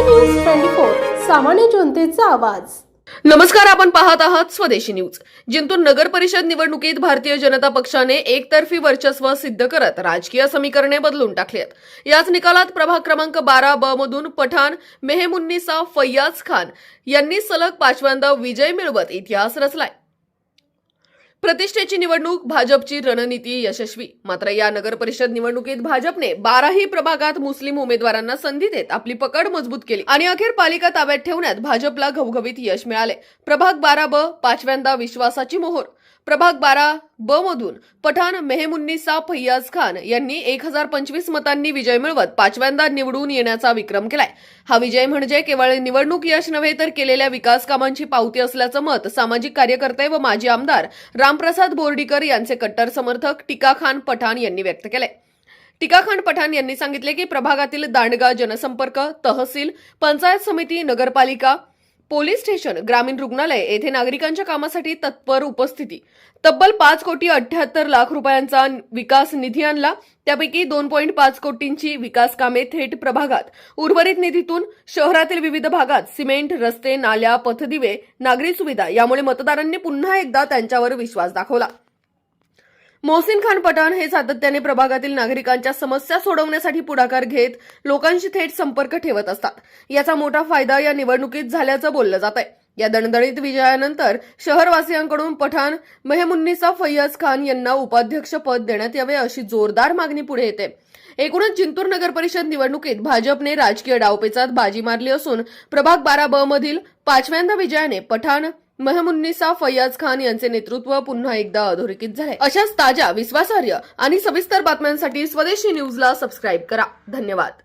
News 24 सामान्य जनतेचा आवाज। नमस्कार, आपण पाहत आहात स्वदेशी न्यूज। जिंतूर नगर परिषद निवडणुकीत भारतीय जनता पक्षाने एकतर्फी वर्चस्व सिद्ध करत राजकीय समीकरणे बदलून टाकली आहेत। याच निकालात प्रभाग क्रमांक 12 मधून पठाण मेहमुन्निसा फैयाज खान यांनी सलग 5व्यांदा विजय मिळवत इतिहास रचलाय। प्रतिष्ठेची निवडणूक, भाजपची रणनीती यशस्वी। मात्र या नगर परिषद निवडणुकीत भाजपने 12ही प्रभागात मुस्लिम उमेदवारांना संधी देत आपली पकड मजबूत केली आणि अखेर पालिका ताब्यात ठेवण्यात भाजपला घवघवीत यश मिळाले। प्रभाग 12 5व्यांदा विश्वासाची मोहोर। प्रभाग 12 मधून पठाण मेहमुन्निसा फैयाज खान यांनी 1025 मतांनी विजय मिळवत 5व्यांदा निवडून येण्याचा विक्रम केलाय। हा विजय म्हणजे केवळ निवडणूक यश नव्हे तर केलेल्या विकास कामांची पावती असल्याचं मत सामाजिक कार्यकर्ते व माजी आमदार रामप्रसाद बोर्डीकर यांचे कट्टर समर्थक टिका खान पठाण यांनी व्यक्त केले। टिका खान पठाण यांनी सांगितले की प्रभागातील दांडगा, जनसंपर्क, तहसील, पंचायत समिती, नगरपालिका, पोलीस स्टेशन, ग्रामीण रुग्णालय येथे नागरिकांच्या कामासाठी तत्पर उपस्थिती। तब्बल 5,78,00,000 रुपयांचा विकास निधी आणला। त्यापैकी 2.5 कोटींची विकास कामे थेट प्रभागात, उर्वरित निधीतून शहरातील विविध भागात सिमेंट, रस्ते, नाल्या, पथदिवे, नागरी सुविधा। यामुळे मतदारांनी पुन्हा एकदा त्यांच्यावर विश्वास दाखवला। मोहसिन खान पठाण हे सातत्याने प्रभागातील नागरिकांच्या समस्या सोडवण्यासाठी पुढाकार घेत लोकांशी थेट संपर्क ठेवत असतात। याचा मोठा फायदा या निवडणुकीत झाल्याचं बोललं जात आहे। या दणदणीत विजयानंतर शहरवासियांकडून पठाण मेहमुन्निसा फैयाज खान यांना उपाध्यक्ष पद देण्यात यावे अशी जोरदार मागणी पुढे येते। एकूणच जिंतूर नगर परिषद निवडणुकीत भाजपने राजकीय डावपेचात बाजी मारली असून प्रभाग 12 मधील 5व्यांदा विजयाने पठाण मेहमुन्निसा फैयाज खान यांचे नेतृत्व पुन्हा एकदा अधोरेखित झाले। अशाच ताज्या, विश्वासार्ह आणि सविस्तर बातम्यांसाठी स्वदेशी न्यूजला सबस्क्राईब करा। धन्यवाद।